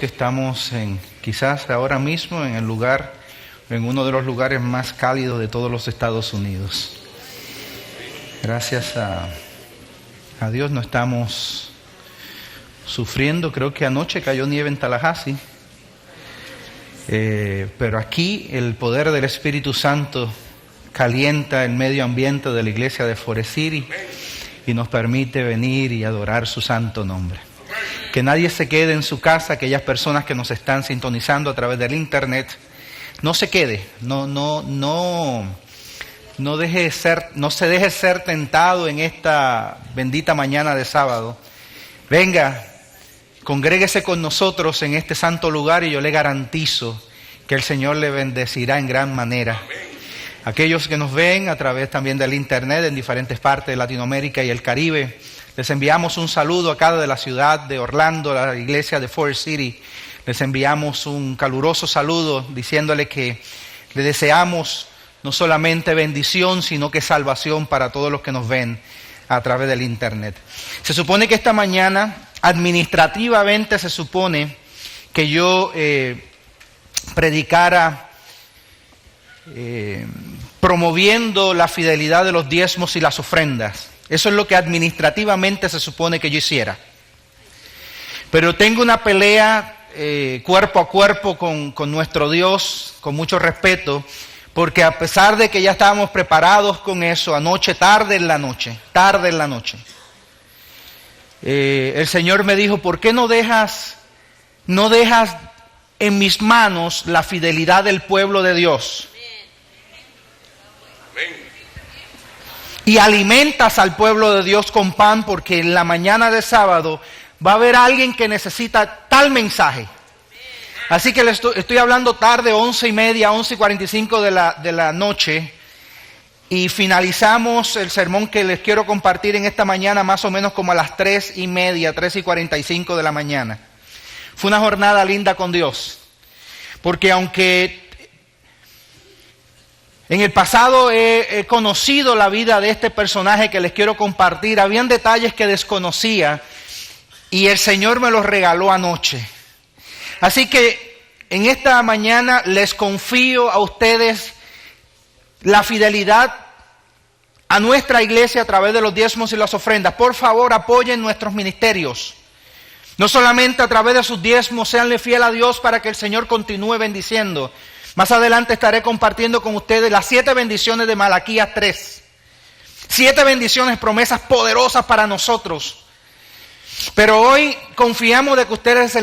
que estamos quizás ahora mismo en uno de los lugares más cálidos de todos los Estados Unidos. Gracias a Dios no estamos sufriendo. Creo que anoche cayó nieve en Tallahassee, pero aquí el poder del Espíritu Santo calienta el medio ambiente de la iglesia de Forest City y nos permite venir y adorar su santo nombre. Que nadie se quede en su casa, aquellas personas que nos están sintonizando a través del internet, no se quede, no se deje ser tentado en esta bendita mañana de sábado. Venga, congréguese con nosotros en este santo lugar y yo le garantizo que el Señor le bendecirá en gran manera. Aquellos que nos ven a través también del internet en diferentes partes de Latinoamérica y el Caribe, les enviamos un saludo acá de la ciudad de Orlando, la iglesia de Forest City. Les enviamos un caluroso saludo diciéndole que le deseamos no solamente bendición, sino que salvación para todos los que nos ven a través del internet. Se supone que esta mañana, administrativamente se supone que yo predicara promoviendo la fidelidad de los diezmos y las ofrendas. Eso es lo que administrativamente se supone que yo hiciera. Pero tengo una pelea cuerpo a cuerpo con nuestro Dios, con mucho respeto, porque a pesar de que ya estábamos preparados con eso, anoche, tarde en la noche, el Señor me dijo, ¿por qué no dejas en mis manos la fidelidad del pueblo de Dios? Y alimentas al pueblo de Dios con pan, porque en la mañana de sábado va a haber alguien que necesita tal mensaje. Así que le estoy hablando tarde, 11:30, 11:45 de la noche. Y finalizamos el sermón que les quiero compartir en esta mañana más o menos como a las 3:30, 3:45 de la mañana. Fue una jornada linda con Dios. Porque aunque en el pasado he conocido la vida de este personaje que les quiero compartir, habían detalles que desconocía y el Señor me los regaló anoche. Así que en esta mañana les confío a ustedes la fidelidad a nuestra iglesia a través de los diezmos y las ofrendas. Por favor, apoyen nuestros ministerios. No solamente a través de sus diezmos, seanle fiel a Dios para que el Señor continúe bendiciendo. Más adelante estaré compartiendo con ustedes las 7 bendiciones de Malaquías 3. 7 bendiciones, promesas poderosas para nosotros. Pero hoy confiamos de que ustedes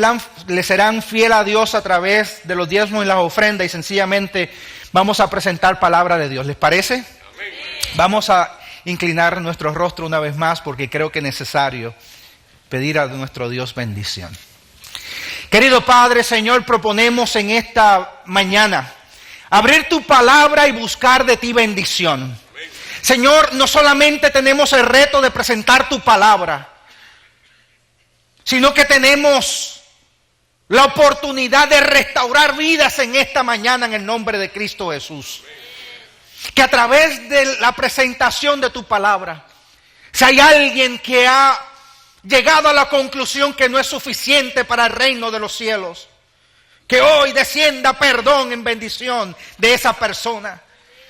le serán fiel a Dios a través de los diezmos y las ofrendas y sencillamente vamos a presentar palabra de Dios. ¿Les parece? Amén. Vamos a inclinar nuestro rostro una vez más porque creo que es necesario pedir a nuestro Dios bendición. Querido Padre, Señor, proponemos en esta mañana abrir tu palabra y buscar de ti bendición. Señor, no solamente tenemos el reto de presentar tu palabra, sino que tenemos la oportunidad de restaurar vidas en esta mañana en el nombre de Cristo Jesús. Que a través de la presentación de tu palabra, si hay alguien que ha llegado a la conclusión que no es suficiente para el reino de los cielos, que hoy descienda perdón en bendición de esa persona.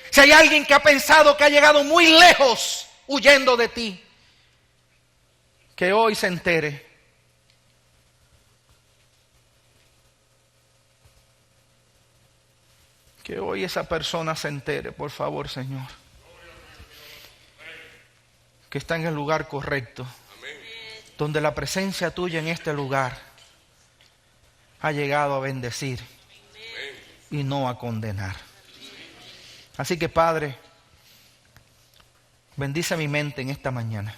Si hay alguien que ha pensado que ha llegado muy lejos huyendo de ti, que hoy se entere. Que hoy esa persona se entere, por favor, Señor, que está en el lugar correcto, donde la presencia tuya en este lugar ha llegado a bendecir y no a condenar. Así que, Padre, bendice mi mente en esta mañana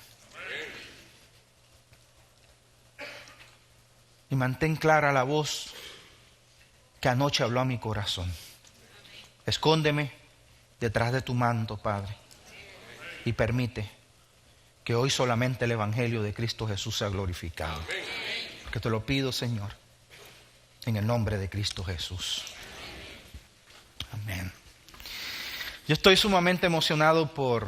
y mantén clara la voz que anoche habló a mi corazón. Escóndeme detrás de tu manto, Padre, y permite que hoy solamente el Evangelio de Cristo Jesús sea glorificado. Porque te lo pido, Señor, en el nombre de Cristo Jesús. Amén. Yo estoy sumamente emocionado por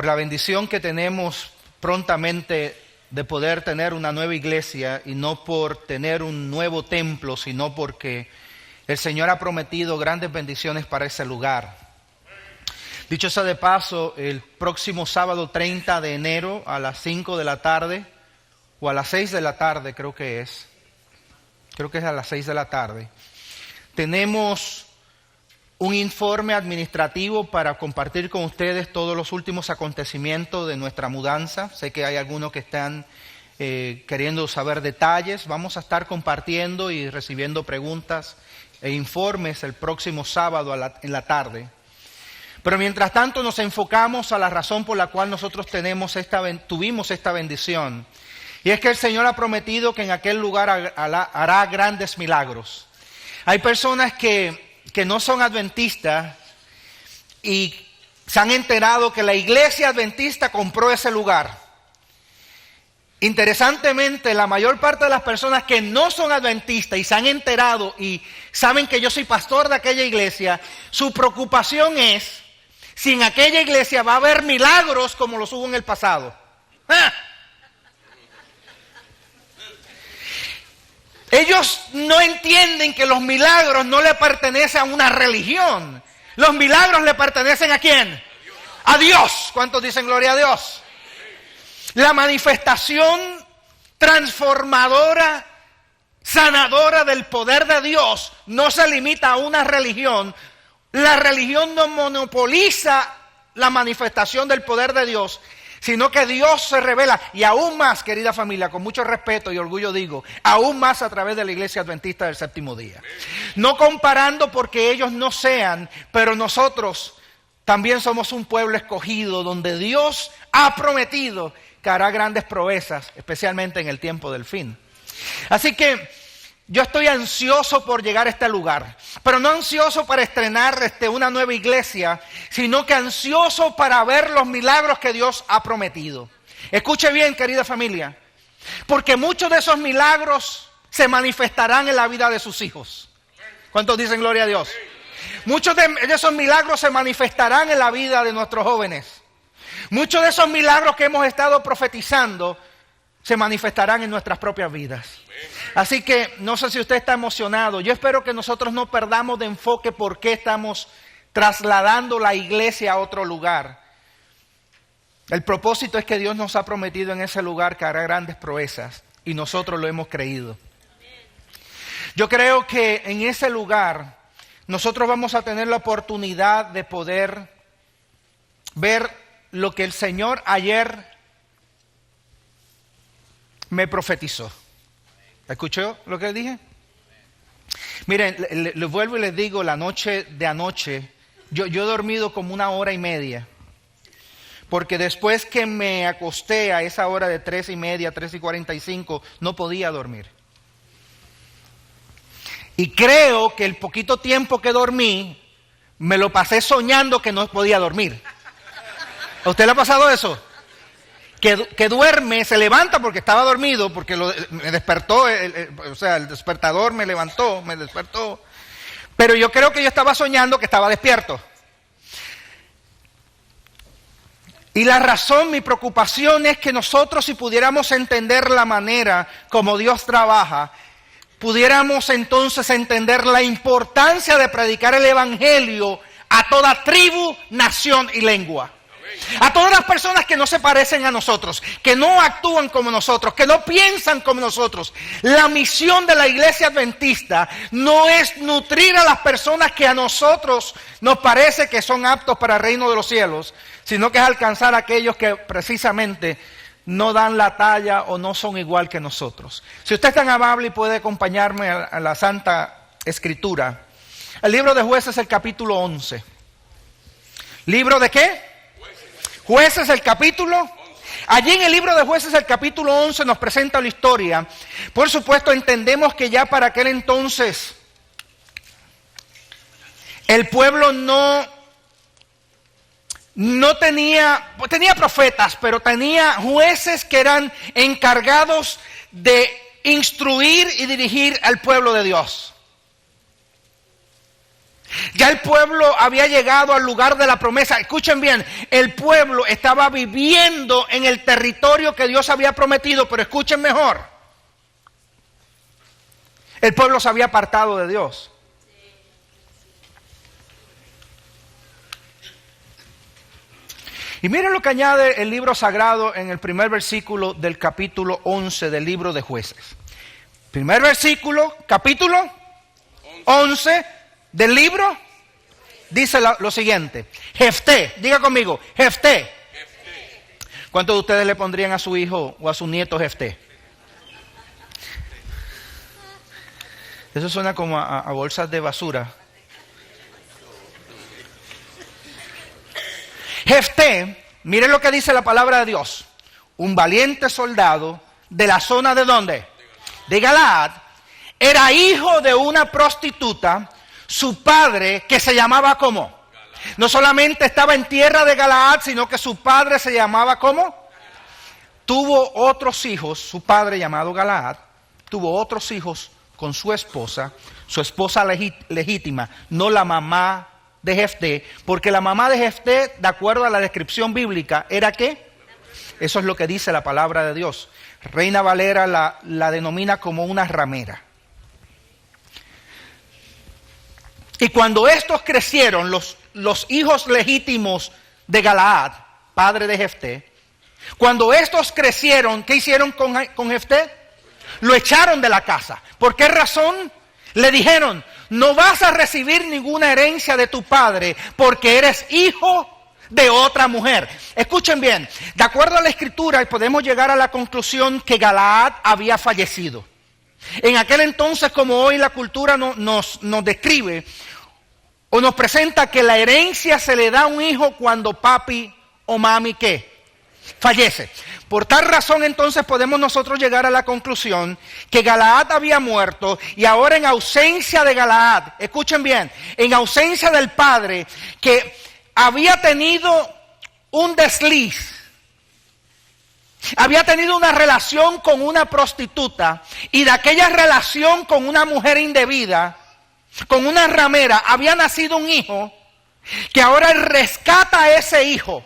la bendición que tenemos prontamente de poder tener una nueva iglesia, y no por tener un nuevo templo, sino porque el Señor ha prometido grandes bendiciones para ese lugar. Dicho sea de paso, el próximo sábado 30 de enero a las 5 de la tarde, o a las 6 de la tarde creo que es a las 6 de la tarde, tenemos un informe administrativo para compartir con ustedes todos los últimos acontecimientos de nuestra mudanza. Sé que hay algunos que están queriendo saber detalles. Vamos a estar compartiendo y recibiendo preguntas e informes el próximo sábado en la tarde. Pero mientras tanto nos enfocamos a la razón por la cual nosotros tuvimos esta bendición. Y es que el Señor ha prometido que en aquel lugar hará grandes milagros. Hay personas que no son adventistas y se han enterado que la iglesia adventista compró ese lugar. Interesantemente, la mayor parte de las personas que no son adventistas y se han enterado y saben que yo soy pastor de aquella iglesia, su preocupación es si en aquella iglesia va a haber milagros como los hubo en el pasado. ¡Ah! Ellos no entienden que los milagros no le pertenecen a una religión. Los milagros le pertenecen ¿a quién? A Dios. ¿Cuántos dicen gloria a Dios? La manifestación transformadora, sanadora del poder de Dios no se limita a una religión. La religión no monopoliza la manifestación del poder de Dios, sino que Dios se revela, y aún más, querida familia, con mucho respeto y orgullo digo, aún más a través de la Iglesia Adventista del Séptimo Día. No comparando porque ellos no sean, pero nosotros también somos un pueblo escogido donde Dios ha prometido que hará grandes proezas, especialmente en el tiempo del fin. Así que yo estoy ansioso por llegar a este lugar, pero no ansioso para estrenar una nueva iglesia, sino que ansioso para ver los milagros que Dios ha prometido. Escuche bien, querida familia, porque muchos de esos milagros se manifestarán en la vida de sus hijos. ¿Cuántos dicen gloria a Dios? Muchos de esos milagros se manifestarán en la vida de nuestros jóvenes. Muchos de esos milagros que hemos estado profetizando se manifestarán en nuestras propias vidas. Así que no sé si usted está emocionado. Yo espero que nosotros no perdamos de enfoque por qué estamos trasladando la iglesia a otro lugar. El propósito es que Dios nos ha prometido en ese lugar que hará grandes proezas y nosotros lo hemos creído. Yo creo que en ese lugar nosotros vamos a tener la oportunidad de poder ver lo que el Señor ayer me profetizó. ¿Escuchó lo que dije? Miren, les vuelvo y les digo, la noche de anoche, yo he dormido como 1 hora y media. Porque después que me acosté a esa hora de 3:30, 3:45, no podía dormir. Y creo que el poquito tiempo que dormí, me lo pasé soñando que no podía dormir. ¿A usted le ha pasado eso? Que duerme, se levanta porque estaba dormido, porque me despertó, el despertador me despertó. Pero yo creo que yo estaba soñando que estaba despierto. Y la razón, mi preocupación es que nosotros, si pudiéramos entender la manera como Dios trabaja, pudiéramos entonces entender la importancia de predicar el evangelio a toda tribu, nación y lengua. A todas las personas que no se parecen a nosotros, que no actúan como nosotros, que no piensan como nosotros. La misión de la iglesia adventista no es nutrir a las personas que a nosotros nos parece que son aptos para el reino de los cielos, sino que es alcanzar a aquellos que precisamente no dan la talla o no son igual que nosotros. Si usted es tan amable y puede acompañarme a la Santa Escritura, el libro de Jueces, el capítulo 11. ¿Libro de qué? Jueces, el capítulo. Allí en el libro de Jueces, el capítulo 11, nos presenta la historia. Por supuesto, entendemos que ya para aquel entonces el pueblo no tenía profetas, pero tenía jueces que eran encargados de instruir y dirigir al pueblo de Dios. Ya el pueblo había llegado al lugar de la promesa. Escuchen bien, el pueblo estaba viviendo en el territorio que Dios había prometido, pero escuchen mejor. El pueblo se había apartado de Dios. Y miren lo que añade el libro sagrado en el primer versículo del capítulo 11 del libro de Jueces. Primer versículo, capítulo 11 del libro, dice lo siguiente. Jefté, diga conmigo, Jefté. ¿Cuántos de ustedes le pondrían a su hijo o a su nieto Jefté? Eso suena como a bolsas de basura. Jefté, miren lo que dice la palabra de Dios. Un valiente soldado de la zona de ¿dónde? De Galaad. Era hijo de una prostituta. Su padre, que se llamaba ¿cómo? No solamente estaba en tierra de Galaad, sino que su padre se llamaba ¿cómo? Tuvo otros hijos, su padre llamado Galaad, tuvo otros hijos con su esposa legítima, no la mamá de Jefté, porque la mamá de Jefté, de acuerdo a la descripción bíblica, ¿era qué? Eso es lo que dice la palabra de Dios. Reina Valera la denomina como una ramera. Y cuando estos crecieron, los hijos legítimos de Galaad, padre de Jefté, cuando estos crecieron, ¿qué hicieron con Jefté? Lo echaron de la casa. ¿Por qué razón? Le dijeron, no vas a recibir ninguna herencia de tu padre porque eres hijo de otra mujer. Escuchen bien, de acuerdo a la escritura podemos llegar a la conclusión que Galaad había fallecido. En aquel entonces, como hoy la cultura nos describe o nos presenta que la herencia se le da a un hijo cuando papi o mami ¿qué? Fallece. Por tal razón entonces podemos nosotros llegar a la conclusión que Galaad había muerto y ahora en ausencia de Galaad, escuchen bien, en ausencia del padre que había tenido un desliz, había tenido una relación con una prostituta y de aquella relación con una mujer indebida, con una ramera, había nacido un hijo que ahora él rescata a ese hijo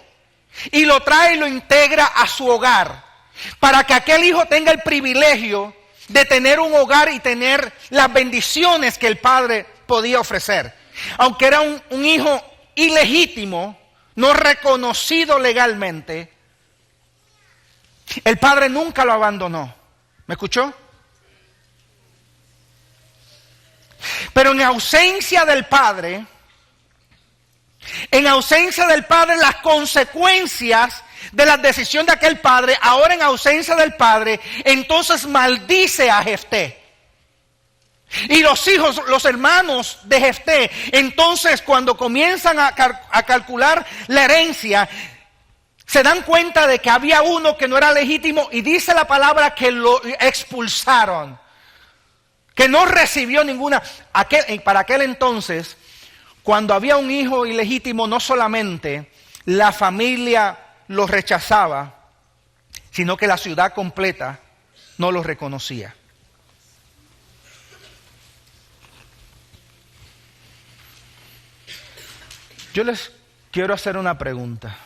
y lo trae y lo integra a su hogar, para que aquel hijo tenga el privilegio de tener un hogar y tener las bendiciones que el padre podía ofrecer. Aunque era un hijo ilegítimo, no reconocido legalmente, el padre nunca lo abandonó. ¿Me escuchó? Pero en ausencia del padre, las consecuencias de la decisión de aquel padre, ahora en ausencia del padre, entonces maldice a Jefté. Y los hijos, los hermanos de Jefté, entonces cuando comienzan a calcular la herencia, se dan cuenta de que había uno que no era legítimo y dice la palabra que lo expulsaron, que no recibió ninguna. Para aquel entonces, cuando había un hijo ilegítimo, no solamente la familia lo rechazaba, sino que la ciudad completa no lo reconocía. Yo les quiero hacer una pregunta.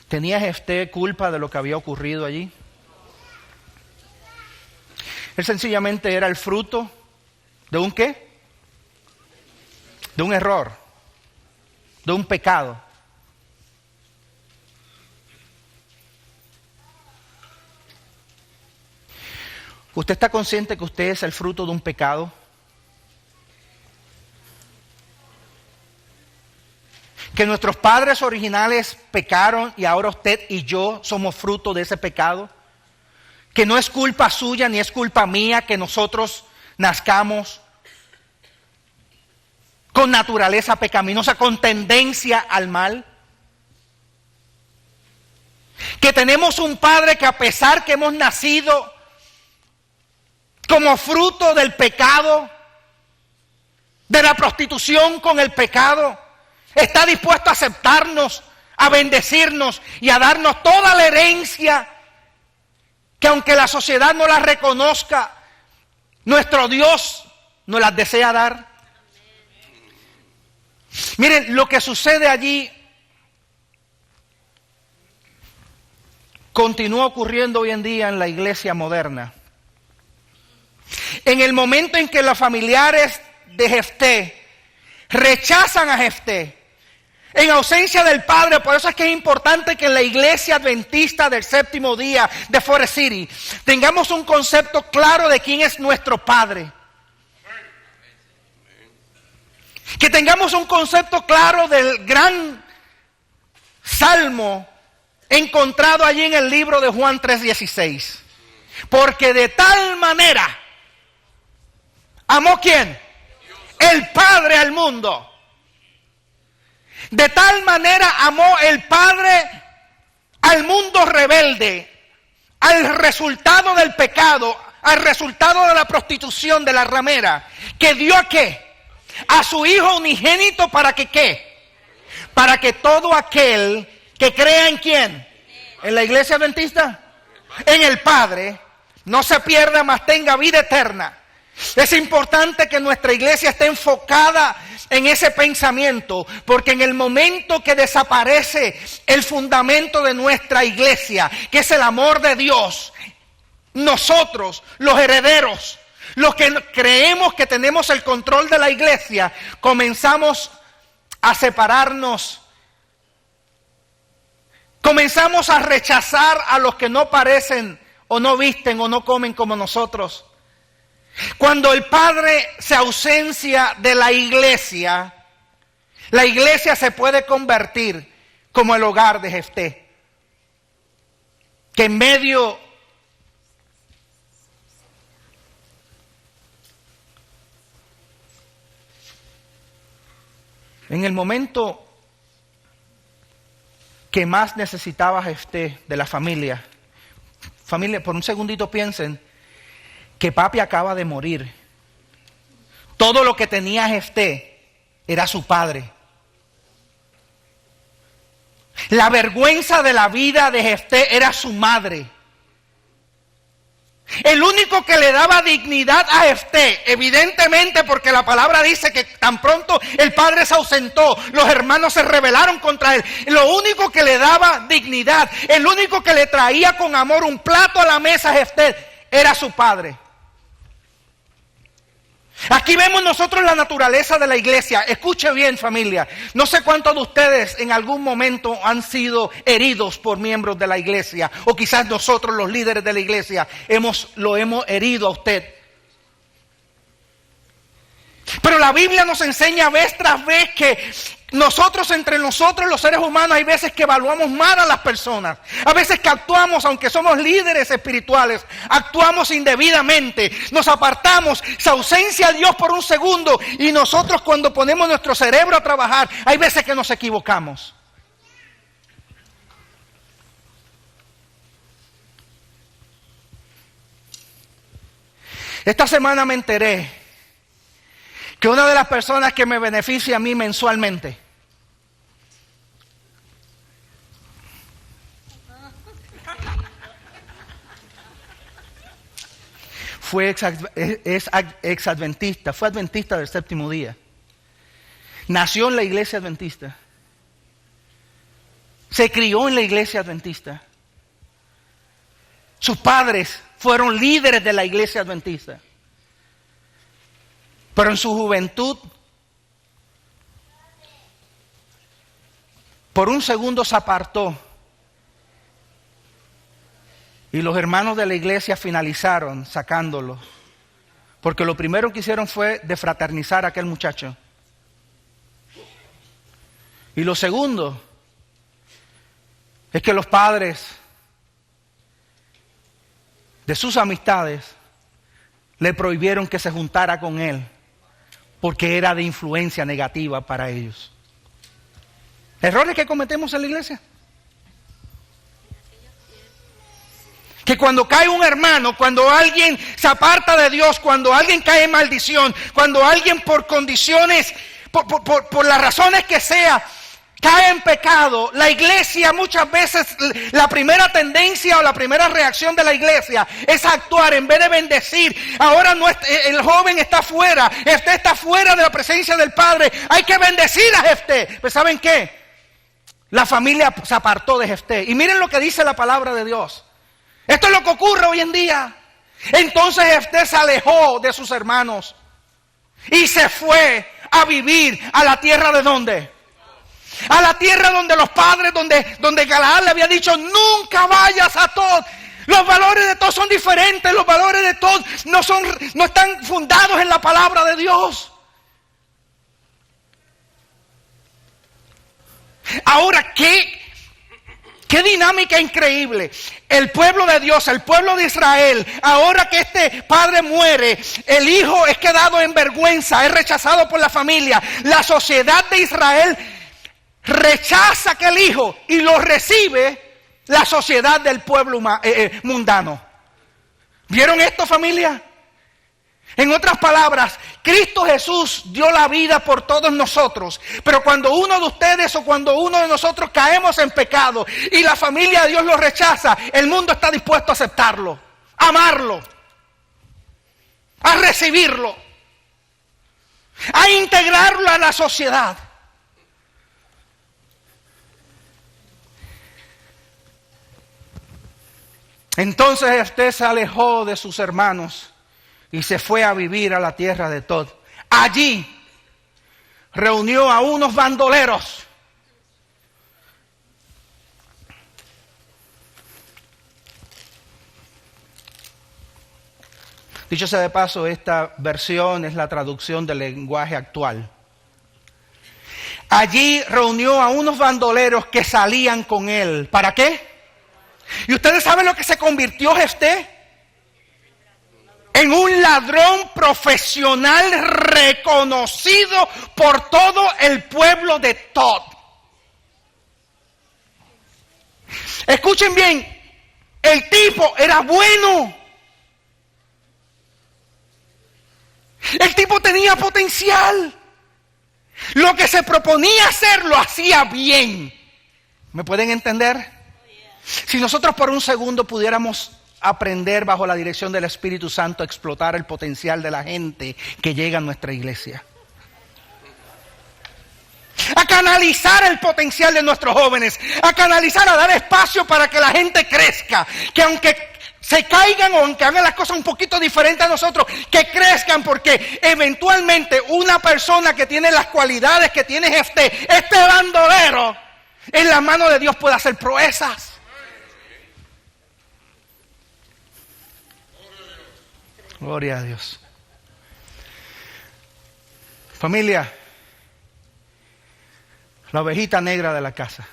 ¿Tenía Jefté culpa de lo que había ocurrido allí? Él sencillamente era el fruto de un ¿qué? De un error, de un pecado. ¿Usted está consciente que usted es el fruto de un pecado? Que nuestros padres originales pecaron y ahora usted y yo somos fruto de ese pecado. Que no es culpa suya ni es culpa mía que nosotros nazcamos con naturaleza pecaminosa, con tendencia al mal. Que tenemos un padre que a pesar que hemos nacido como fruto del pecado, de la prostitución con el pecado, está dispuesto a aceptarnos, a bendecirnos y a darnos toda la herencia que aunque la sociedad no la reconozca, nuestro Dios nos las desea dar. Miren, lo que sucede allí continúa ocurriendo hoy en día en la iglesia moderna. En el momento en que los familiares de Jefté rechazan a Jefté, en ausencia del padre, por eso es que es importante que en la iglesia adventista del séptimo día de Forest City tengamos un concepto claro de quién es nuestro padre. Que tengamos un concepto claro del gran salmo encontrado allí en el libro de Juan 3:16. Porque de tal manera amó ¿quién? El Padre al mundo. De tal manera amó el Padre al mundo rebelde, al resultado del pecado, al resultado de la prostitución, de la ramera, que dio ¿a qué? A su Hijo unigénito para que ¿qué? Para que todo aquel que crea en ¿quién? En la iglesia adventista, en el Padre, no se pierda, mas tenga vida eterna. Es importante que nuestra iglesia esté enfocada en ese pensamiento, porque en el momento que desaparece el fundamento de nuestra iglesia, que es el amor de Dios, nosotros, los herederos, los que creemos que tenemos el control de la iglesia, comenzamos a separarnos. Comenzamos a rechazar a los que no parecen o no visten o no comen como nosotros. Cuando el Padre se ausencia de la iglesia se puede convertir como el hogar de Jefté, que en medio en el momento que más necesitaba Jefté de la familia, por un segundito piensen que papi acaba de morir. Todo lo que tenía Jefté era su padre. La vergüenza de la vida de Jefté era su madre. El único que le daba dignidad a Jefté, evidentemente porque la palabra dice que tan pronto el padre se ausentó, los hermanos se rebelaron contra él. Lo único que le daba dignidad, el único que le traía con amor un plato a la mesa a Jefté, era su padre. Aquí vemos nosotros la naturaleza de la iglesia. Escuche bien, familia. No sé cuántos de ustedes en algún momento han sido heridos por miembros de la iglesia, o quizás nosotros los líderes de la iglesia lo hemos herido a usted. Pero la Biblia nos enseña vez tras vez que entre nosotros los seres humanos hay veces que evaluamos mal a las personas. A veces que actuamos, aunque somos líderes espirituales, actuamos indebidamente, nos apartamos, se ausencia Dios por un segundo y nosotros cuando ponemos nuestro cerebro a trabajar, hay veces que nos equivocamos. Esta semana me enteré que una de las personas que me beneficia a mí mensualmente es exadventista, fue adventista del séptimo día. Nació en la iglesia adventista. Se crió en la iglesia adventista. Sus padres fueron líderes de la iglesia adventista. Pero en su juventud, por un segundo se apartó. Y los hermanos de la iglesia finalizaron sacándolo. Porque lo primero que hicieron fue defraternizar a aquel muchacho. Y lo segundo es que los padres de sus amistades le prohibieron que se juntara con él, porque era de influencia negativa para ellos. Errores que cometemos en la iglesia. Que cuando cae un hermano, cuando alguien se aparta de Dios, cuando alguien cae en maldición, cuando alguien por condiciones, por las razones que sea, cae en pecado, la iglesia muchas veces, la primera tendencia o la primera reacción de la iglesia es actuar en vez de bendecir. Ahora no, el joven está fuera, Jefté está fuera de la presencia del Padre, hay que bendecir a Jefté. Pues ¿saben qué? La familia se apartó de Jefté. Y miren lo que dice la palabra de Dios. Esto es lo que ocurre hoy en día. Entonces Jefté se alejó de sus hermanos y se fue a vivir a la tierra de ¿dónde? A la tierra donde los padres, donde Galaad le había dicho, nunca vayas a Tob. Los valores de Tob son diferentes, los valores de Tob no están fundados en la palabra de Dios. Ahora, ¿qué dinámica increíble? El pueblo de Dios, el pueblo de Israel, ahora que este padre muere, el hijo es quedado en vergüenza, es rechazado por la familia. La sociedad de Israel rechaza a aquel hijo y lo recibe la sociedad del pueblo mundano. ¿Vieron esto, familia? En otras palabras, Cristo Jesús dio la vida por todos nosotros, pero cuando uno de ustedes o cuando uno de nosotros caemos en pecado y la familia de Dios lo rechaza, el mundo está dispuesto a aceptarlo, a amarlo, a recibirlo, a integrarlo a la sociedad. Entonces Jefté se alejó de sus hermanos y se fue a vivir a la tierra de Tob. Allí reunió a unos bandoleros. Dicho sea de paso, esta versión es la traducción del lenguaje actual. Allí reunió a unos bandoleros que salían con él. ¿Para qué? ¿Y ustedes saben lo que se convirtió Jefté? En un ladrón profesional reconocido por todo el pueblo de Tob. Escuchen bien, el tipo era bueno. El tipo tenía potencial. Lo que se proponía hacer lo hacía bien. ¿Me pueden entender? Si nosotros por un segundo pudiéramos aprender bajo la dirección del Espíritu Santo a explotar el potencial de la gente que llega a nuestra iglesia, a canalizar el potencial de nuestros jóvenes, a canalizar, a dar espacio para que la gente crezca, que aunque se caigan o aunque hagan las cosas un poquito diferentes a nosotros, que crezcan, porque eventualmente una persona que tiene las cualidades que tiene este bandolero, en la mano de Dios puede hacer proezas. Gloria a Dios. Familia, la ovejita negra de la casa.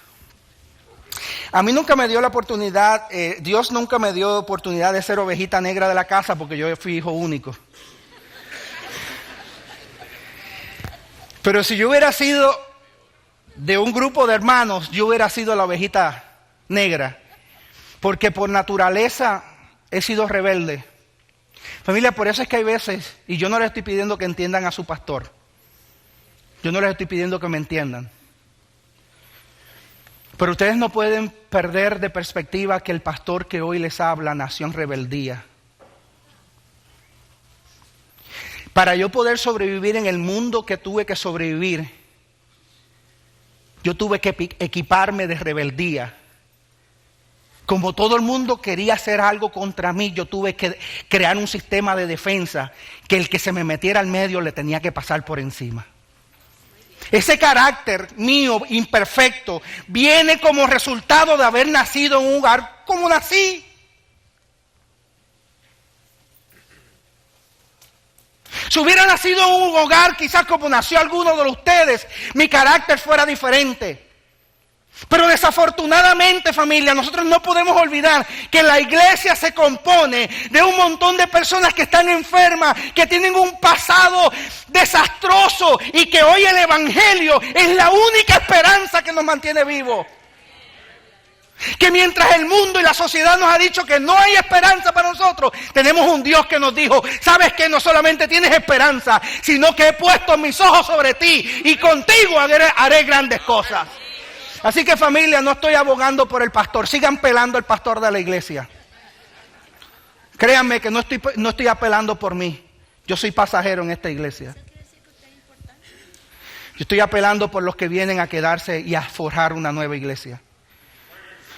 A mí nunca me dio la oportunidad, Dios nunca me dio oportunidad de ser ovejita negra de la casa porque yo fui hijo único. Pero si yo hubiera sido de un grupo de hermanos, yo hubiera sido la ovejita negra, porque por naturaleza he sido rebelde. Familia, por eso es que hay veces, y yo no les estoy pidiendo que entiendan a su pastor, yo no les estoy pidiendo que me entiendan, pero ustedes no pueden perder de perspectiva que el pastor que hoy les habla nació en rebeldía. Para yo poder sobrevivir en el mundo que tuve que sobrevivir, yo tuve que equiparme de rebeldía. Como todo el mundo quería hacer algo contra mí, yo tuve que crear un sistema de defensa que el que se me metiera al medio le tenía que pasar por encima. Ese carácter mío imperfecto viene como resultado de haber nacido en un hogar como nací. Si hubiera nacido en un hogar quizás como nació alguno de ustedes, mi carácter fuera diferente. Pero desafortunadamente, familia, nosotros no podemos olvidar que la iglesia se compone de un montón de personas que están enfermas, que tienen un pasado desastroso y que hoy el evangelio es la única esperanza que nos mantiene vivos. Que mientras el mundo y la sociedad nos ha dicho que no hay esperanza para nosotros, tenemos un Dios que nos dijo, sabes que no solamente tienes esperanza, sino que he puesto mis ojos sobre ti y contigo haré grandes cosas. Así que familia, no estoy abogando por el pastor. Sigan pelando al pastor de la iglesia. Créanme que no estoy apelando por mí. Yo soy pasajero en esta iglesia. Yo estoy apelando por los que vienen a quedarse y a forjar una nueva iglesia.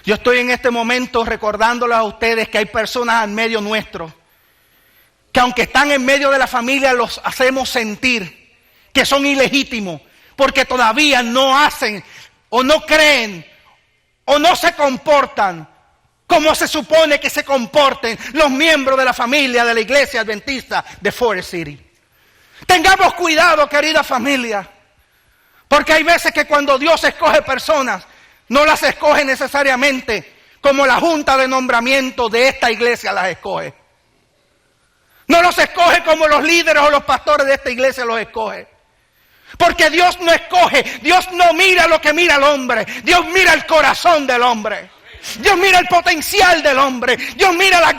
Yo estoy en este momento recordándoles a ustedes que hay personas en medio nuestro, que aunque están en medio de la familia, los hacemos sentir que son ilegítimos, porque todavía no hacen, o no creen, o no se comportan como se supone que se comporten los miembros de la familia de la iglesia adventista de Forest City. Tengamos cuidado, querida familia, porque hay veces que cuando Dios escoge personas, no las escoge necesariamente como la junta de nombramiento de esta iglesia las escoge. No los escoge como los líderes o los pastores de esta iglesia los escoge. Porque Dios no escoge, Dios no mira lo que mira el hombre, Dios mira el corazón del hombre. Dios mira el potencial del hombre. Dios mira las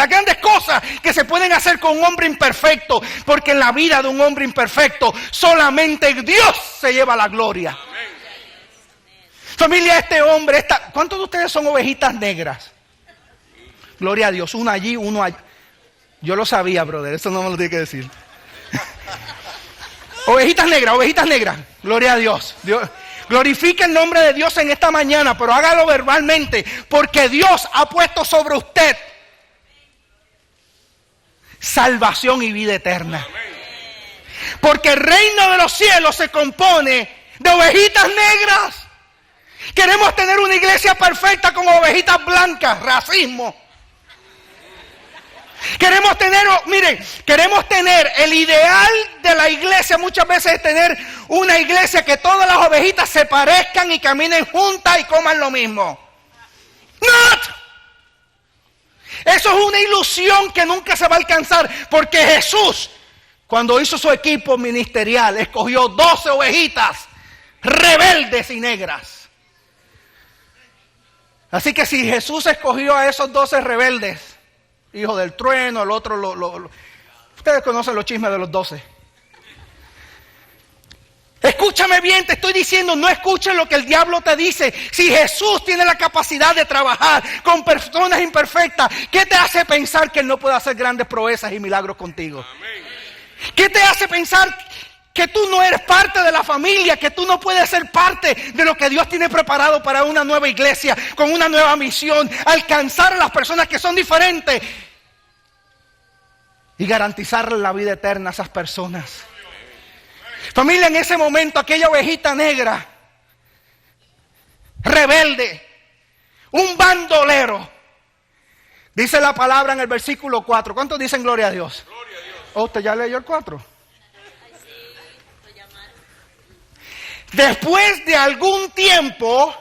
grandes cosas que se pueden hacer con un hombre imperfecto. Porque en la vida de un hombre imperfecto solamente Dios se lleva la gloria. Amén. Familia, este hombre, ¿cuántos de ustedes son ovejitas negras? Gloria a Dios, uno allí, uno allá. Yo lo sabía, brother, eso no me lo tiene que decir. Ovejitas negras, gloria a Dios. Glorifique el nombre de Dios en esta mañana, pero hágalo verbalmente, porque Dios ha puesto sobre usted salvación y vida eterna. Porque el reino de los cielos se compone de ovejitas negras. Queremos tener una iglesia perfecta con ovejitas blancas, racismo. Queremos tener el ideal de la iglesia muchas veces es tener una iglesia que todas las ovejitas se parezcan y caminen juntas y coman lo mismo. ¡No! Eso es una ilusión que nunca se va a alcanzar, porque Jesús, cuando hizo su equipo ministerial, escogió 12 ovejitas rebeldes y negras. Así que si Jesús escogió a esos 12 rebeldes, hijo del trueno, el otro, ustedes conocen los chismes de los 12. Escúchame bien, te estoy diciendo, no escuches lo que el diablo te dice. Si Jesús tiene la capacidad de trabajar con personas imperfectas, ¿qué te hace pensar que Él no puede hacer grandes proezas y milagros contigo? Amén. ¿Qué te hace pensar que tú no eres parte de la familia, que tú no puedes ser parte de lo que Dios tiene preparado para una nueva iglesia, con una nueva misión, alcanzar a las personas que son diferentes y garantizarle la vida eterna a esas personas? Familia, en ese momento aquella ovejita negra, rebelde, un bandolero, dice la palabra en el versículo 4. ¿Cuántos dicen gloria a Dios? Gloria a Dios. ¿Oh, usted ya leyó el 4? Después de algún tiempo,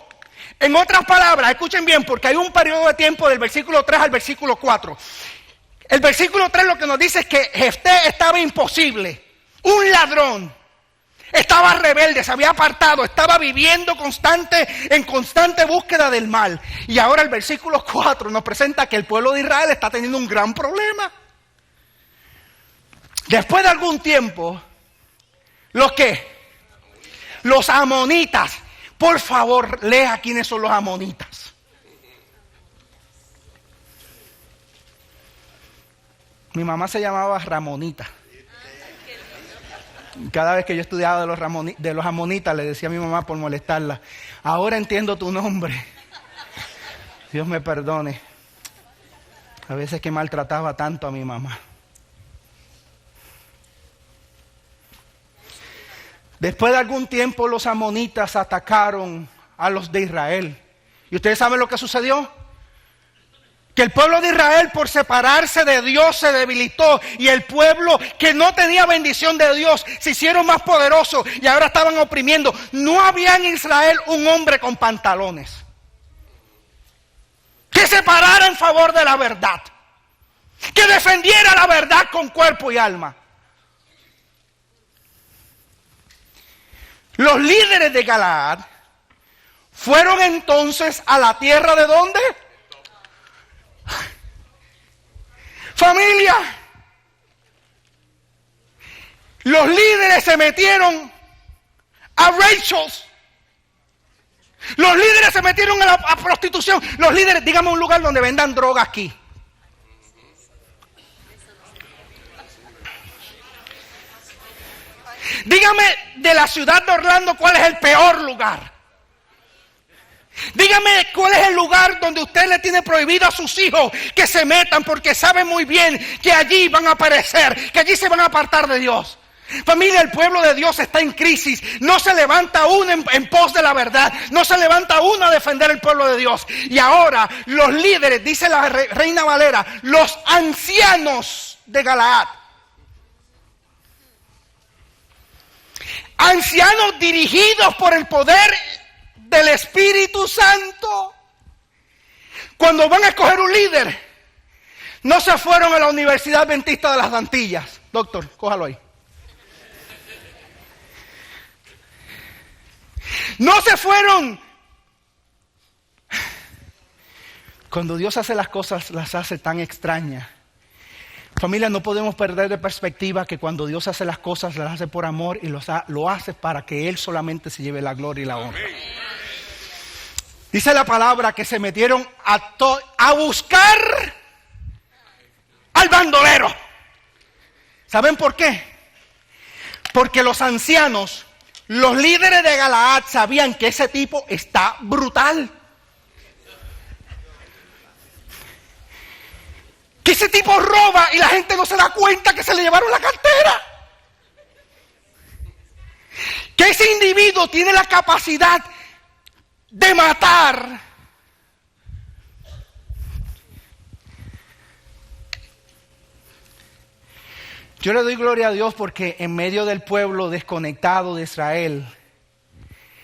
en otras palabras, escuchen bien, porque hay un periodo de tiempo del versículo 3 al versículo 4. El versículo 3 lo que nos dice es que Jefté estaba imposible, un ladrón, estaba rebelde, se había apartado, estaba viviendo en constante búsqueda del mal. Y ahora el versículo 4 nos presenta que el pueblo de Israel está teniendo un gran problema. Después de algún tiempo, los amonitas. Por favor, lea quiénes son los amonitas. Mi mamá se llamaba Ramonita. Cada vez que yo estudiaba de los amonitas, le decía a mi mamá por molestarla: ahora entiendo tu nombre. Dios me perdone. A veces que maltrataba tanto a mi mamá. Después de algún tiempo los amonitas atacaron a los de Israel. ¿Y ustedes saben lo que sucedió? Que el pueblo de Israel, por separarse de Dios, se debilitó. Y el pueblo que no tenía bendición de Dios se hicieron más poderosos y ahora estaban oprimiendo. No había en Israel un hombre con pantalones que se parara en favor de la verdad, que defendiera la verdad con cuerpo y alma. Los líderes de Galaad fueron entonces a la tierra ¿de dónde? Familia, los líderes se metieron a Rachel Los líderes se metieron a prostitución. Los líderes, dígame un lugar donde vendan droga aquí. Dígame de la ciudad de Orlando cuál es el peor lugar. Dígame cuál es el lugar donde usted le tiene prohibido a sus hijos que se metan porque sabe muy bien que allí van a perecer, que allí se van a apartar de Dios. Familia, el pueblo de Dios está en crisis. No se levanta uno en pos de la verdad. No se levanta uno a defender el pueblo de Dios. Y ahora los líderes, dice la Reina Valera, los ancianos de Galaad. Ancianos dirigidos por el poder del Espíritu Santo. Cuando van a escoger un líder, no se fueron a la Universidad Adventista de las Antillas. Doctor, cójalo ahí. No se fueron. Cuando Dios hace las cosas, las hace tan extrañas. Familia, no podemos perder de perspectiva que cuando Dios hace las cosas, las hace por amor y lo hace para que Él solamente se lleve la gloria y la honra. Dice la palabra que se metieron a buscar al bandolero. ¿Saben por qué? Porque los ancianos, los líderes de Galaad sabían que ese tipo está brutal. Que ese tipo roba y la gente no se da cuenta que se le llevaron la cartera. Que ese individuo tiene la capacidad de matar. Yo le doy gloria a Dios porque en medio del pueblo desconectado de Israel,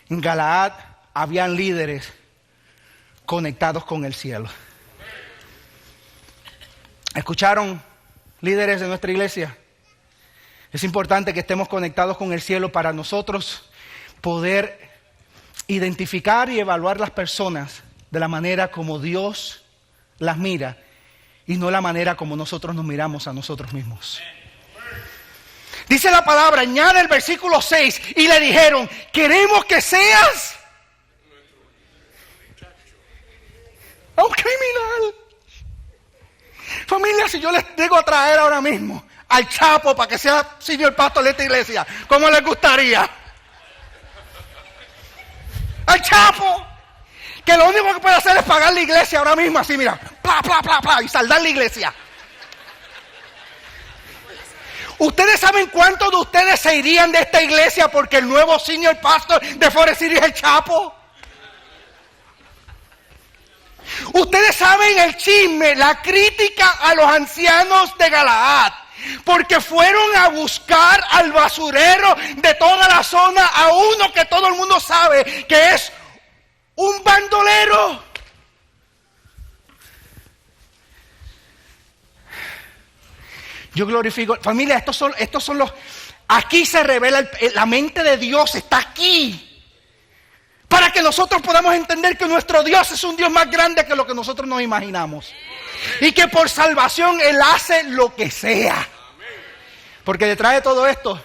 en Galaad habían líderes conectados con el cielo. ¿Escucharon, líderes de nuestra iglesia? Es importante que estemos conectados con el cielo para nosotros poder identificar y evaluar las personas de la manera como Dios las mira y no la manera como nosotros nos miramos a nosotros mismos. Dice la palabra, añade el versículo 6, y le dijeron, queremos que seas un criminal. Familia, si yo les digo a traer ahora mismo al Chapo para que sea señor pastor de esta iglesia, ¿cómo les gustaría? Al Chapo, que lo único que puede hacer es pagar la iglesia ahora mismo, así mira, pla, pla, pla, pla, y saldar la iglesia. ¿Ustedes saben cuántos de ustedes se irían de esta iglesia porque el nuevo senior pastor de Forest City es el Chapo? Ustedes saben el chisme, la crítica a los ancianos de Galaad, porque fueron a buscar al basurero de toda la zona a uno que todo el mundo sabe que es un bandolero. Yo glorifico, familia, estos son los, aquí se revela la mente de Dios, está aquí. Para que nosotros podamos entender que nuestro Dios es un Dios más grande que lo que nosotros nos imaginamos. Y que por salvación Él hace lo que sea. Porque detrás de todo esto,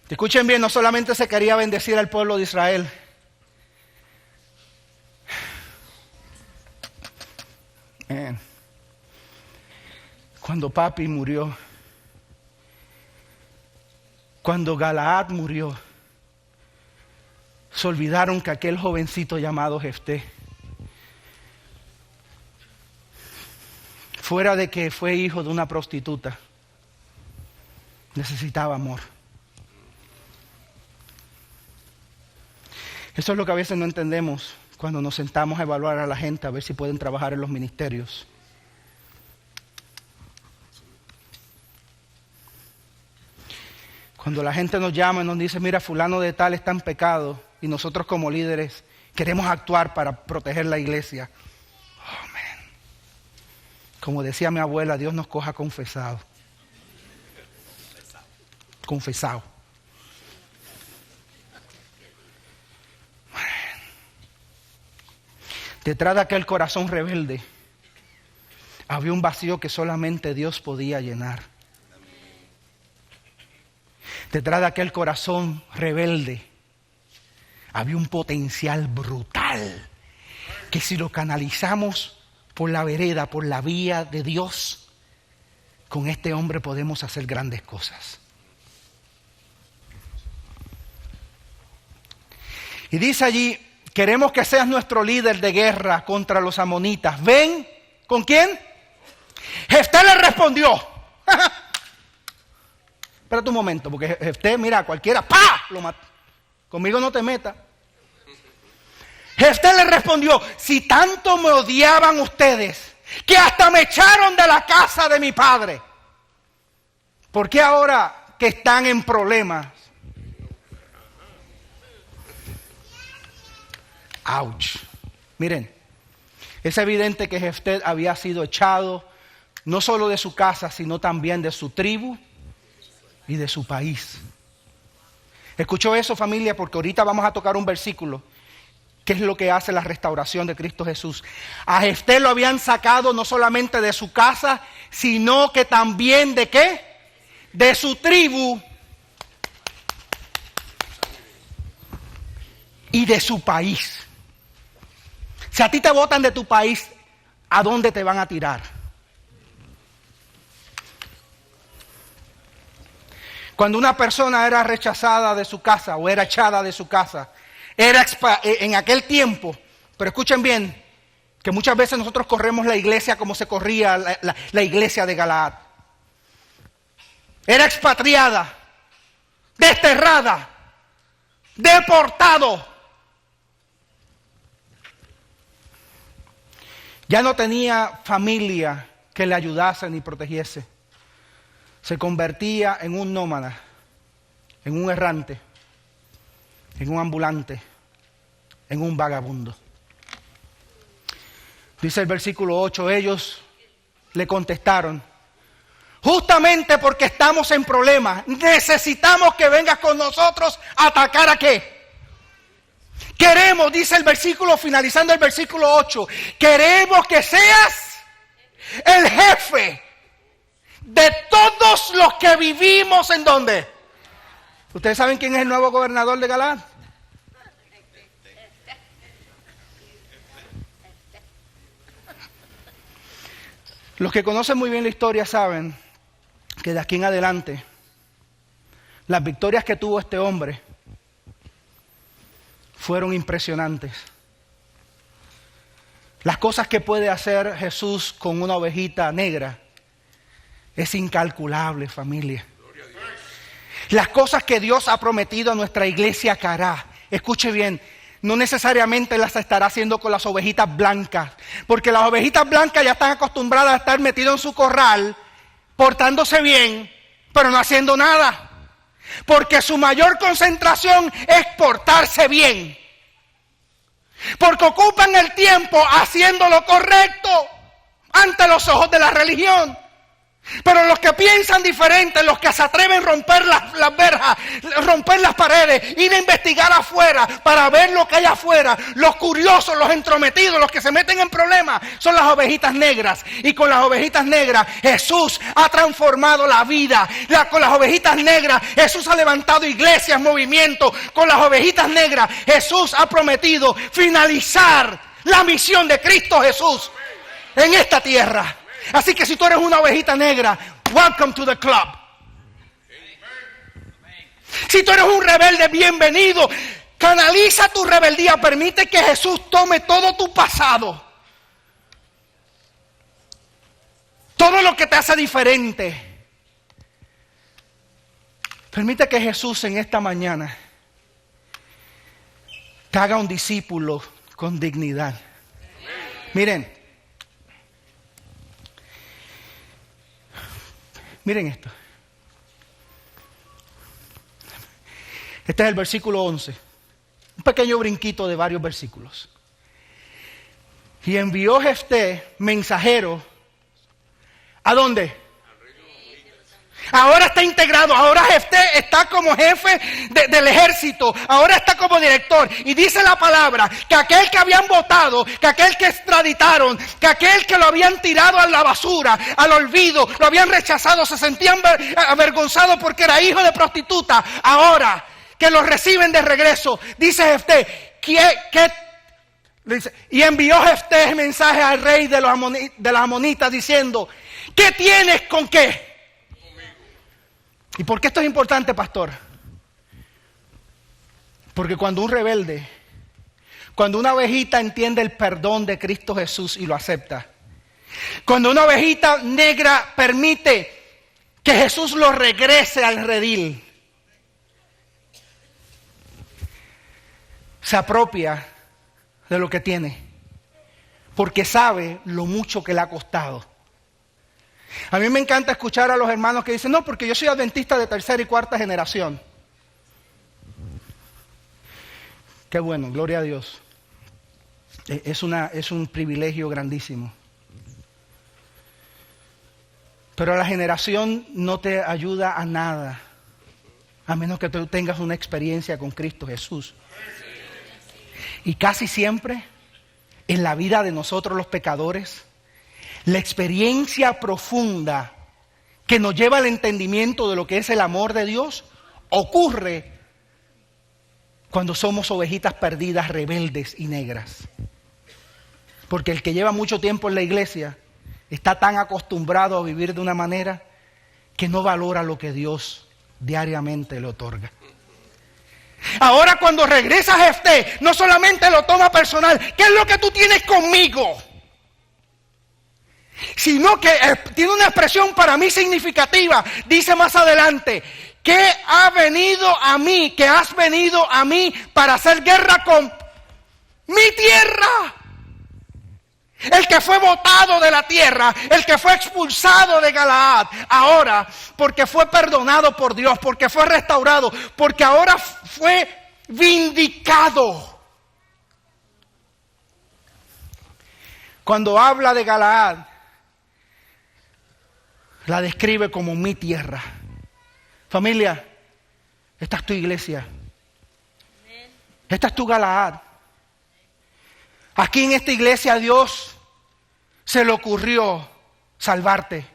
escuchen bien, no solamente se quería bendecir al pueblo de Israel. Cuando papi murió, cuando Galaad murió, se olvidaron que aquel jovencito llamado Jefté, fuera de que fue hijo de una prostituta, necesitaba amor. Eso es lo que a veces no entendemos cuando nos sentamos a evaluar a la gente, a ver si pueden trabajar en los ministerios. Cuando la gente nos llama y nos dice, mira, fulano de tal está en pecado, y nosotros como líderes queremos actuar para proteger la iglesia. Oh, man. Como decía mi abuela, Dios nos coja confesado. Confesado. Man. Detrás de aquel corazón rebelde había un vacío que solamente Dios podía llenar. Detrás de aquel corazón rebelde había un potencial brutal que si lo canalizamos por la vereda, por la vía de Dios, con este hombre podemos hacer grandes cosas. Y dice allí, queremos que seas nuestro líder de guerra contra los amonitas. ¿Ven? ¿Con quién? Jefté le respondió. Espérate un momento, porque Jefté, mira, cualquiera, ¡pah!, lo mata. Conmigo no te metas. Jefté le respondió, si tanto me odiaban ustedes, que hasta me echaron de la casa de mi padre, ¿por qué ahora que están en problemas? ¡Auch! Miren, es evidente que Jefté había sido echado no solo de su casa, sino también de su tribu y de su país. ¿Escuchó eso, familia? Porque ahorita vamos a tocar un versículo. ¿Qué es lo que hace la restauración de Cristo Jesús? A Jefté lo habían sacado no solamente de su casa, sino que también ¿de qué? De su tribu y de su país. Si a ti te botan de tu país, ¿a dónde te van a tirar? Cuando una persona era rechazada de su casa o era echada de su casa, era en aquel tiempo, pero escuchen bien, que muchas veces nosotros corremos la iglesia como se corría la iglesia de Galaad. Era expatriada, desterrada, deportado. Ya no tenía familia que le ayudase ni protegiese. Se convertía en un nómada, en un errante, en un ambulante, en un vagabundo. Dice el versículo 8, ellos le contestaron, justamente porque estamos en problemas, necesitamos que vengas con nosotros a atacar ¿a qué? Queremos, dice el versículo, finalizando el versículo 8, queremos que seas el jefe de todos los que vivimos en ¿dónde? ¿Ustedes saben quién es el nuevo gobernador de Galaad? Los que conocen muy bien la historia saben que de aquí en adelante las victorias que tuvo este hombre fueron impresionantes. Las cosas que puede hacer Jesús con una ovejita negra es incalculable, familia. Las cosas que Dios ha prometido a nuestra iglesia que hará, escuche bien, no necesariamente las estará haciendo con las ovejitas blancas, porque las ovejitas blancas ya están acostumbradas a estar metidas en su corral, portándose bien, pero no haciendo nada, porque su mayor concentración es portarse bien, porque ocupan el tiempo haciendo lo correcto ante los ojos de la religión. Pero los que piensan diferente, los que se atreven a romper las verjas, romper las paredes, ir a investigar afuera para ver lo que hay afuera, los curiosos, los entrometidos, los que se meten en problemas, son las ovejitas negras. Y con las ovejitas negras Jesús ha transformado la vida. Con las ovejitas negras Jesús ha levantado iglesias, movimientos. Con las ovejitas negras Jesús ha prometido finalizar la misión de Cristo Jesús en esta tierra. Así que si tú eres una ovejita negra, welcome to the club. Si tú eres un rebelde, bienvenido. Canaliza tu rebeldía, permite que Jesús tome todo tu pasado, todo lo que te hace diferente. Permite que Jesús en esta mañana te haga un discípulo con dignidad. Miren esto. Este es el versículo 11. Un pequeño brinquito de varios versículos. Y envió Jefté mensajero. ¿A dónde? Ahora está integrado, ahora Jefté está como jefe del ejército, ahora está como director. Y dice la palabra que aquel que habían votado, que aquel que extraditaron, que aquel que lo habían tirado a la basura, al olvido, lo habían rechazado, se sentían avergonzados porque era hijo de prostituta, ahora que los reciben de regreso. Dice Jefté, y envió Jefté mensaje al rey de los amonitas diciendo, ¿qué tienes con qué? ¿Y por qué esto es importante, pastor? Porque cuando un rebelde, cuando una ovejita entiende el perdón de Cristo Jesús y lo acepta, cuando una ovejita negra permite que Jesús lo regrese al redil, se apropia de lo que tiene, porque sabe lo mucho que le ha costado. A mí me encanta escuchar a los hermanos que dicen, no, porque yo soy adventista de tercera y cuarta generación. Qué bueno, gloria a Dios. Es un privilegio grandísimo. Pero la generación no te ayuda a nada, a menos que tú tengas una experiencia con Cristo Jesús. Y casi siempre, en la vida de nosotros los pecadores, la experiencia profunda que nos lleva al entendimiento de lo que es el amor de Dios, ocurre cuando somos ovejitas perdidas, rebeldes y negras. Porque el que lleva mucho tiempo en la iglesia está tan acostumbrado a vivir de una manera que no valora lo que Dios diariamente le otorga. Ahora cuando regresa Jefté, no solamente lo toma personal, ¿qué es lo que tú tienes conmigo? Sino que tiene una expresión para mí significativa. Dice más adelante, ¿qué ha venido a mí? ¿Qué has venido a mí para hacer guerra con mi tierra? El que fue botado de la tierra, el que fue expulsado de Galaad, ahora, porque fue perdonado por Dios, porque fue restaurado, porque ahora fue vindicado. Cuando habla de Galaad, la describe como mi tierra. Familia, esta es tu iglesia. Esta es tu Galaad. Aquí en esta iglesia a Dios se le ocurrió salvarte.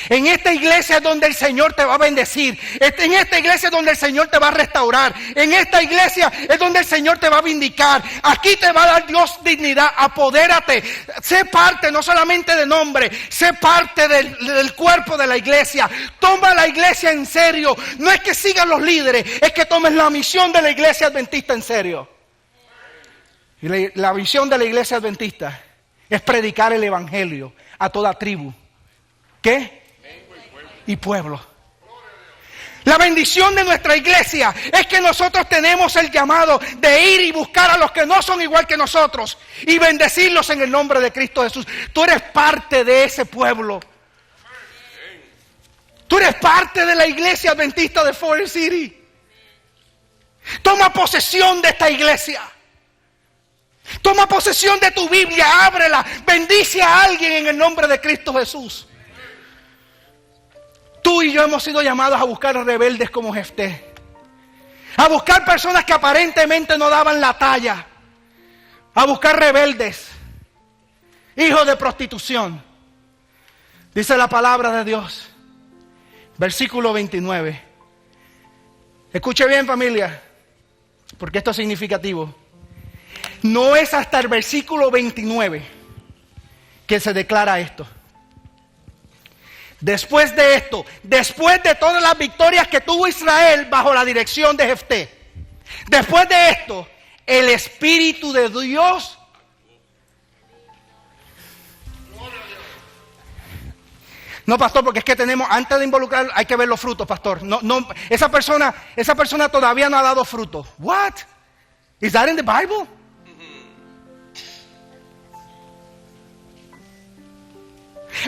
En esta iglesia es donde el Señor te va a bendecir. En esta iglesia es donde el Señor te va a restaurar. En esta iglesia es donde el Señor te va a vindicar. Aquí te va a dar Dios dignidad. Apodérate. Sé parte no solamente de nombre, sé parte del cuerpo de la iglesia. Toma la iglesia en serio. No es que sigan los líderes, es que tomes la misión de la iglesia adventista en serio. Y la visión de la iglesia adventista es predicar el evangelio a toda tribu. ¿Qué? Y pueblo. La bendición de nuestra iglesia es que nosotros tenemos el llamado de ir y buscar a los que no son igual que nosotros y bendecirlos en el nombre de Cristo Jesús. Tú eres parte de ese pueblo. Tú eres parte de la iglesia adventista de Forest City. Toma posesión de esta iglesia. Toma posesión de tu Biblia, ábrela, bendice a alguien en el nombre de Cristo Jesús. Tú y yo hemos sido llamados a buscar rebeldes como Jefté, a buscar personas que aparentemente no daban la talla, a buscar rebeldes, hijos de prostitución. Dice la palabra de Dios, versículo 29. Escuche bien, familia, porque esto es significativo. No es hasta el versículo 29 que se declara esto. Después de esto, después de todas las victorias que tuvo Israel bajo la dirección de Jefté, después de esto, el Espíritu de Dios no, pastor, porque es que tenemos, antes de involucrar, hay que ver los frutos, pastor. No, esa persona todavía no ha dado fruto. What? Is that in the Bible?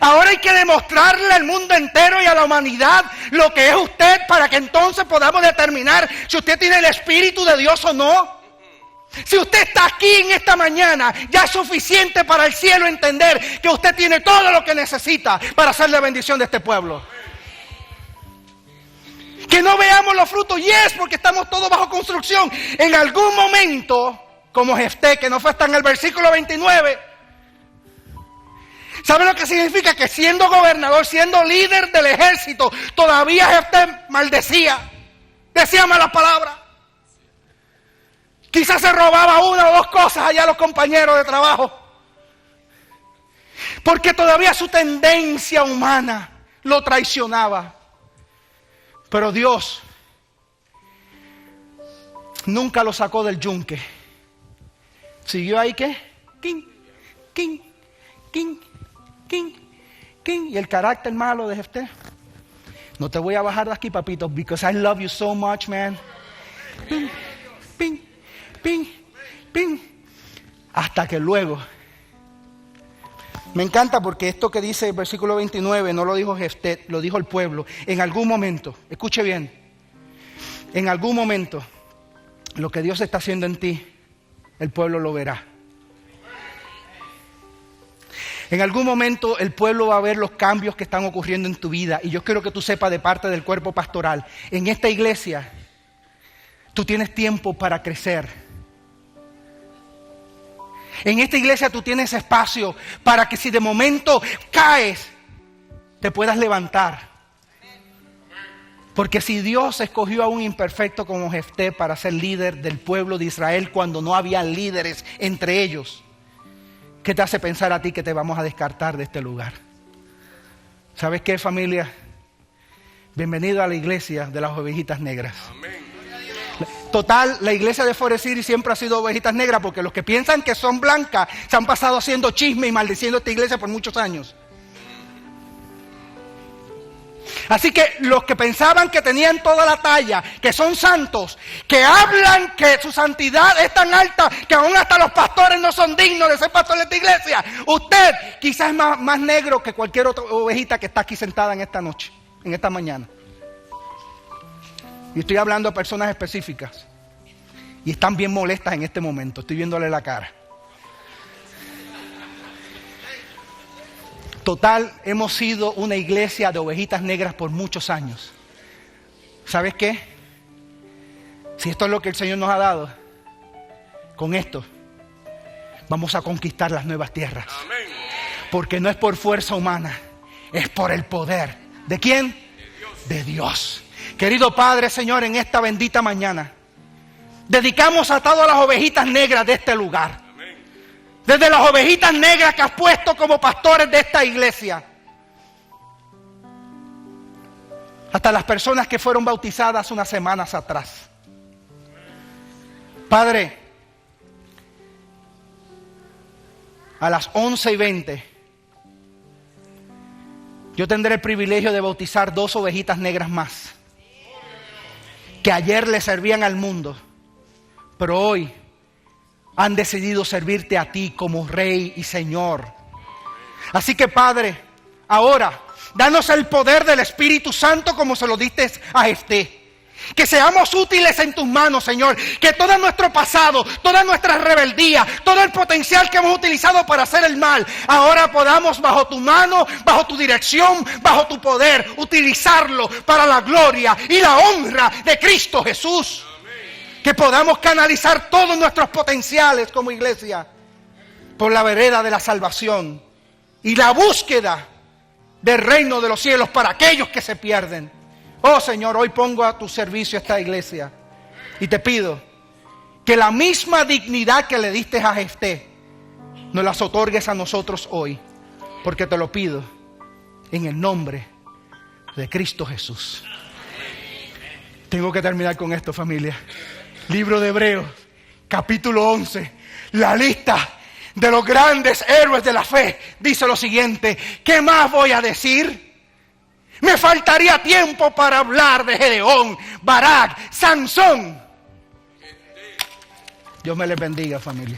Ahora hay que demostrarle al mundo entero y a la humanidad lo que es usted para que entonces podamos determinar si usted tiene el Espíritu de Dios o no. Si usted está aquí en esta mañana, ya es suficiente para el cielo entender que usted tiene todo lo que necesita para hacer la bendición de este pueblo. Que no veamos los frutos, porque estamos todos bajo construcción. En algún momento, como Jefté, que no fue hasta en el versículo 29, ¿sabe lo que significa? Que siendo gobernador, siendo líder del ejército, todavía Jefté maldecía. Decía malas palabras. Quizás se robaba una o dos cosas allá a los compañeros de trabajo. Porque todavía su tendencia humana lo traicionaba. Pero Dios nunca lo sacó del yunque. Siguió ahí, ¿qué? King, king, king, king, king. Y el carácter malo de Jefté. No te voy a bajar de aquí, papito, because I love you so much, man. Ping, ping, ping, ping. Hasta que luego. Me encanta porque esto que dice el versículo 29 no lo dijo Jefté, lo dijo el pueblo. En algún momento, escuche bien, en algún momento, lo que Dios está haciendo en ti, el pueblo lo verá. En algún momento el pueblo va a ver los cambios que están ocurriendo en tu vida. Y yo quiero que tú sepas de parte del cuerpo pastoral. En esta iglesia, tú tienes tiempo para crecer. En esta iglesia tú tienes espacio para que si de momento caes, te puedas levantar. Porque si Dios escogió a un imperfecto como Jefté para ser líder del pueblo de Israel cuando no había líderes entre ellos, ¿qué te hace pensar a ti que te vamos a descartar de este lugar? ¿Sabes qué, familia? Bienvenido a la iglesia de las ovejitas negras. Amén. Total, la iglesia de Forest City siempre ha sido ovejitas negras porque los que piensan que son blancas se han pasado haciendo chisme y maldiciendo esta iglesia por muchos años. Así que los que pensaban que tenían toda la talla, que son santos, que hablan que su santidad es tan alta que aún hasta los pastores no son dignos de ser pastores de esta iglesia. Usted quizás es más negro que cualquier otra ovejita que está aquí sentada en esta noche, en esta mañana. Y estoy hablando de personas específicas. Y están bien molestas en este momento. Estoy viéndole la cara. Total, hemos sido una iglesia de ovejitas negras por muchos años. ¿Sabes qué? Si esto es lo que el Señor nos ha dado, con esto vamos a conquistar las nuevas tierras. Amén. Porque no es por fuerza humana, es por el poder. ¿De quién? De Dios. Querido Padre, Señor, en esta bendita mañana, dedicamos a todas las ovejitas negras de este lugar. Desde las ovejitas negras que has puesto como pastores de esta iglesia, hasta las personas que fueron bautizadas unas semanas atrás. Padre, a las 11:20, yo tendré el privilegio de bautizar 2 ovejitas negras más, que ayer le servían al mundo, pero hoy han decidido servirte a ti como Rey y Señor. Así que, Padre, ahora, danos el poder del Espíritu Santo como se lo diste a Jefté. Que seamos útiles en tus manos, Señor. Que todo nuestro pasado, toda nuestra rebeldía, todo el potencial que hemos utilizado para hacer el mal, ahora podamos bajo tu mano, bajo tu dirección, bajo tu poder, utilizarlo para la gloria y la honra de Cristo Jesús. Que podamos canalizar todos nuestros potenciales como iglesia por la vereda de la salvación y la búsqueda del reino de los cielos para aquellos que se pierden. Oh Señor, hoy pongo a tu servicio esta iglesia y te pido que la misma dignidad que le diste a Jefté nos las otorgues a nosotros hoy, porque te lo pido en el nombre de Cristo Jesús. Tengo que terminar con esto, familia. Libro de Hebreos, capítulo 11, la lista de los grandes héroes de la fe, dice lo siguiente: ¿qué más voy a decir? Me faltaría tiempo para hablar de Gedeón, Barak, Sansón. Dios me les bendiga, familia.